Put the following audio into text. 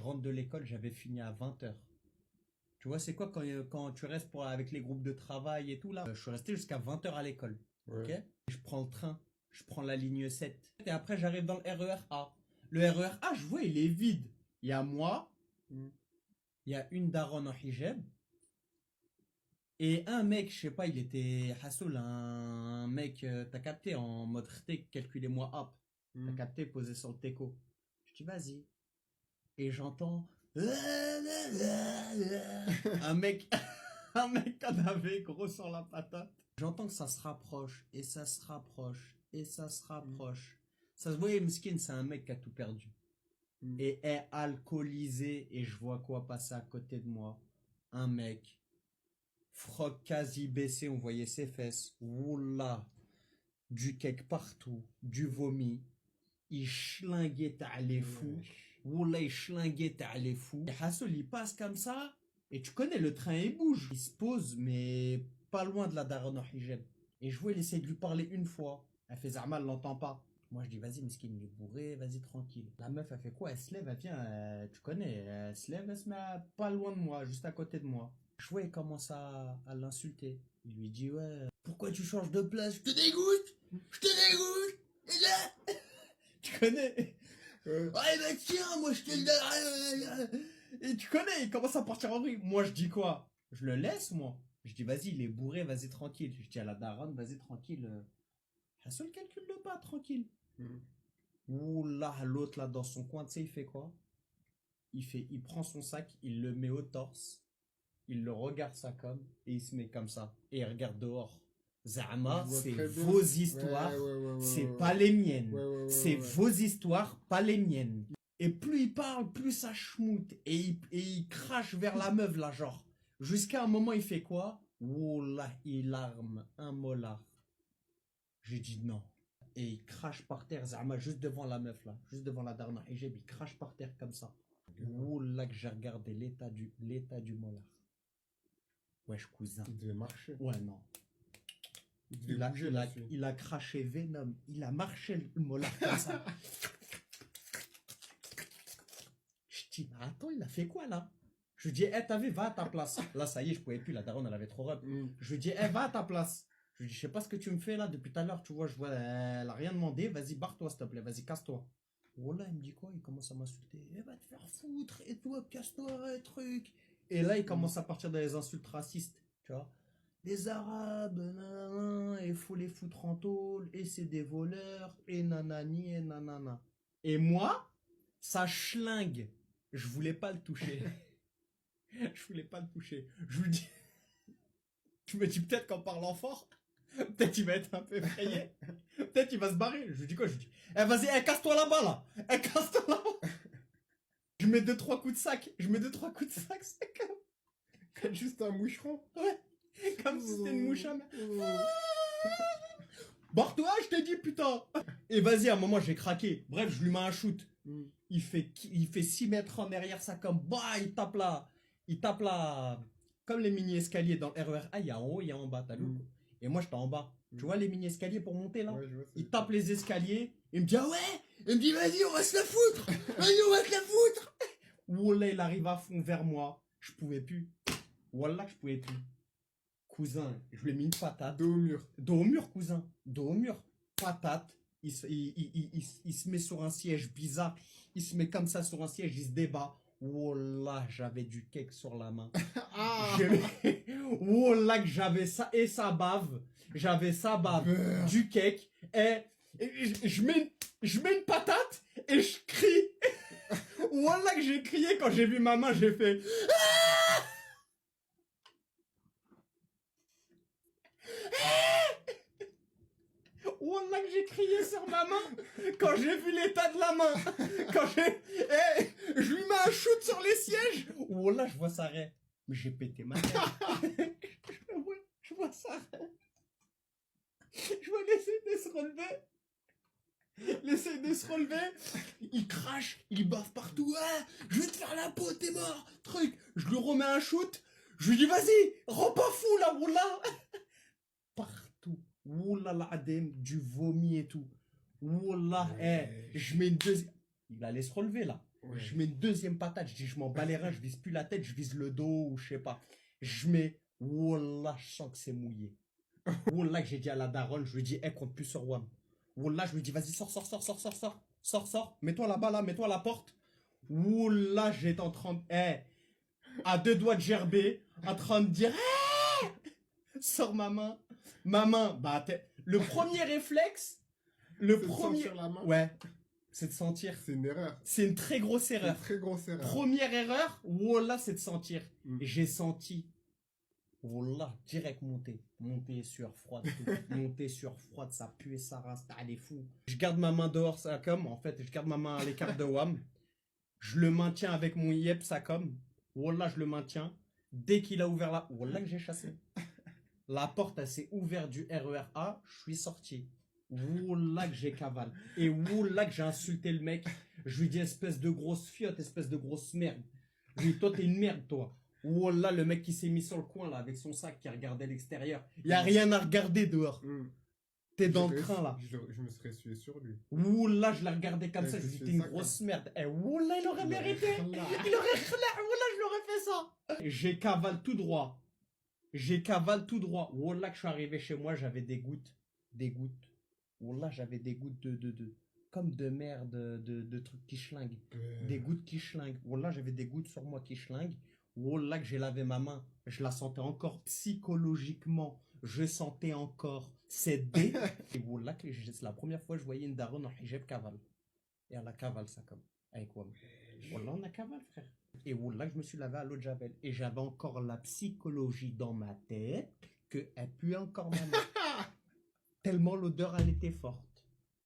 Je rentre de l'école, j'avais fini à 20h. Tu vois, c'est quoi quand tu restes avec les groupes de travail et tout là? Je suis resté jusqu'à 20h à l'école. Ouais. Ok? Je prends le train, je prends la ligne 7. Et après, j'arrive dans le RER A. Le RER A, je vois, il est vide. Il y a moi, Mm. il y a une daronne en hijab. Et un mec, je sais pas, il était Hassoul, un mec, t'as capté, en mode RT, calculez-moi hop. T'as Mm. capté, posé sur le teco. Je dis, vas-y. Et j'entends. Un mec, un mec cadavé, gros sur la patate. J'entends que ça se rapproche, et ça se rapproche, et ça se rapproche. Ça se voyait, Miskin, c'est un mec qui a tout perdu. Mm. Et est alcoolisé, et je vois quoi passer à côté de moi. Un mec, froc quasi baissé, on voyait ses fesses. Oula, du cake partout, du vomi. Il schlinguait à les fous. Oula, il schlinguait à les fous. Et Hassoul, il passe comme ça. Et tu connais, le train, il bouge. Il se pose, mais pas loin de la daronne en hijab. Et je vois, il essaie de lui parler une fois. Elle fait Zama, elle l'entend pas. Moi, je dis, vas-y, Miskin, il est bourré, vas-y, tranquille. La meuf, elle fait quoi? Elle se lève, elle vient, tu connais, elle se lève, elle se met pas loin de moi, juste à côté de moi. Je vois, il commence à l'insulter. Il lui dit, ouais, pourquoi tu changes de place? Je te dégoûte! Je te dégoûte! Et là, tu connais? Ouais, bah tiens, moi je te le donne. Et tu connais, il commence à partir en vrille. Moi, je dis quoi? Je le laisse, moi. Je dis, vas-y, il est bourré, vas-y, tranquille. Je dis à la daronne, vas-y, tranquille. Hassoul, calcule-le pas, tranquille. Mm. Ouh là, l'autre, là, dans son coin, tu sais, il fait quoi? Il prend son sac, il le met au torse, il le regarde ça comme, et il se met comme ça. Et il regarde dehors. Zama, Je vois c'est très bien. vos histoires, c'est pas les miennes. C'est vos histoires, pas les miennes. Et plus il parle, plus ça schmoute. Et il crache vers la meuf, là, genre. Jusqu'à un moment, il fait quoi? Oh là, il arme un molar. J'ai dit non. Et il crache par terre, Zama, juste devant la meuf, là. Juste devant la darna hijab, il crache par terre comme ça. Oh là, que j'ai regardé l'état du molar. Wesh, cousin. Il devait marcher. Ouais, non. Il devait bouger là-dessus. Il a craché Venom. Il a marché le molar comme ça. Je dis, mais attends, il a fait quoi là? Je lui dis, eh, t'as vu, va à ta place. Là, ça y est, je pouvais plus. La daronne, elle avait trop rep. Mm. Je lui dis, eh, va à ta place. Je lui dis, je sais pas ce que tu me fais là depuis tout à l'heure. Tu vois, je vois, elle a rien demandé. Vas-y, barre-toi, s'il te plaît. Vas-y, casse-toi. Oh là, il me dit quoi? Il commence à m'insulter. Eh, va te faire foutre. Et toi, casse-toi, et truc. Et là, il commence à partir dans les insultes racistes. Tu vois? Les Arabes, nanana, il faut les foutre en tôle, et c'est des voleurs, et nanani, et nanana. Et moi, ça schlingue. Je voulais pas le toucher. Je voulais pas le toucher. Je lui dis, je me dis peut-être qu'en parlant fort, peut-être il va être un peu effrayé. Peut-être il va se barrer. Je lui dis quoi? Je lui dis, eh vas-y, eh, casse-toi là-bas là. Eh, casse-toi là-bas. Je mets 2-3 coups de sac. C'est Comme juste un moucheron. comme si c'était une mouche à mer. Barre-toi, je t'ai dit, putain. Et vas-y, à un moment, j'ai craqué. Bref, je lui mets un shoot. Mm. Il fait 6 mètres en arrière, ça comme, bah, il tape là. Il tape là. Comme les mini-escaliers dans le RER A, il y a en haut, il y a en bas, t'as vu? Mm. Et moi, j'étais en bas. Tu vois les mini-escaliers pour monter là? Ouais, je vois, Il tape les escaliers. Il me dit, ah ouais? Il me dit, vas-y, on va se la foutre. Vas-y, on va se la foutre. Wallah, il arrive à fond vers moi. Je pouvais plus. Wallah, je pouvais plus. Cousin, je lui ai mis une patate. Dos au mur. Dos au mur, cousin. Dos au mur. Patate. Il se met sur un siège bizarre. Il se met comme ça sur un siège, il se débat. Wallah, j'avais du cake sur la main. Ah! Wallah, que j'avais ça et ça bave. J'avais ça bave. Beurre. Du cake. Et je mets une patate et je crie. Wallah, que j'ai crié quand j'ai vu ma main, j'ai fait. Wallah, que j'ai crié sur ma main quand j'ai vu l'état de la main. Quand je lui mets un shoot sur les sièges. Wallah, je vois ça raie. Mais j'ai pété ma tête. Je vois ça raie. Je vois l'essayer de se relever. L'essayer de se relever. Il crache, il baffe partout. Ah, je vais te faire la peau, t'es mort. Truc. Je lui remets un shoot. Je lui dis, vas-y, rends pas fou là, Wallah. Partout. Wallah l'adem, du vomi et tout. Wallah, Ouais. je mets une deuxième. Il allait se relever là. Ouais. Je mets une deuxième patate, je dis je m'en bats les reins, je vise plus la tête, je vise le dos ou je sais pas. Je mets, wallah, je sens que c'est mouillé. Wallah, que j'ai dit à la daronne, je lui dis, hey, compte plus sur WAM. Wallah, je lui dis, vas-y, sors. Mets-toi là-bas, là, mets-toi à la porte. Wallah, j'étais en train de, à deux doigts de gerber, en train de dire, sors ma main. Ma main, bah, le premier réflexe, le C'est de premier. sentir la main. Ouais, c'est de sentir. C'est une erreur. C'est une très grosse C'est une erreur. très grosse erreur. Première erreur, wallah, c'est de sentir. Mm. J'ai senti, wallah, direct monter sur froide, monter sur froide, ça puait sa race, t'as les fous. Je garde ma main dehors, ça comme, en fait, je garde ma main à l'écart de WAM. Je le maintiens avec mon yep, ça comme. Wallah, je le maintiens. Dès qu'il a ouvert la, wallah, que j'ai chassé. La porte, elle s'est ouverte du RER A, je suis sorti. Wallah, que j'ai cavale. Et wallah, que j'ai insulté le mec. Je lui dis, espèce de grosse fiotte, espèce de grosse merde. Je lui dis, toi, t'es une merde, toi. Wallah, le mec qui s'est mis sur le coin, là, avec son sac, qui regardait l'extérieur. Y a rien à regarder dehors. Mm. T'es dans le train, là. Je me serais essuyé sur lui. Wallah, je l'ai regardé comme Ouais, ça, je je lui dis, fais t'es une ça grosse merde. Eh, wallah, il aurait mérité. Là. Il aurait khla, wallah, je l'aurais fait ça. J'ai cavale tout droit. Wallah, que je suis arrivé chez moi, j'avais des gouttes. Wallah, j'avais des gouttes comme de merde, de trucs qui schlinguent. Des gouttes qui schlinguent. Wallah, j'avais des gouttes sur moi qui schlinguent. Wallah, que j'ai lavé ma main. Je la sentais encore psychologiquement. Je sentais encore cette dé. Et Wallah, que c'est la première fois que je voyais une daronne en hijab cavale. Et elle a cavale, ça comme. Avec WAM. Wallah, on a cavale, frère. Et Wallah, je me suis lavé à l'eau de Javel. Et j'avais encore la psychologie dans ma tête qu'elle puait encore ma main. Tellement l'odeur, elle était forte.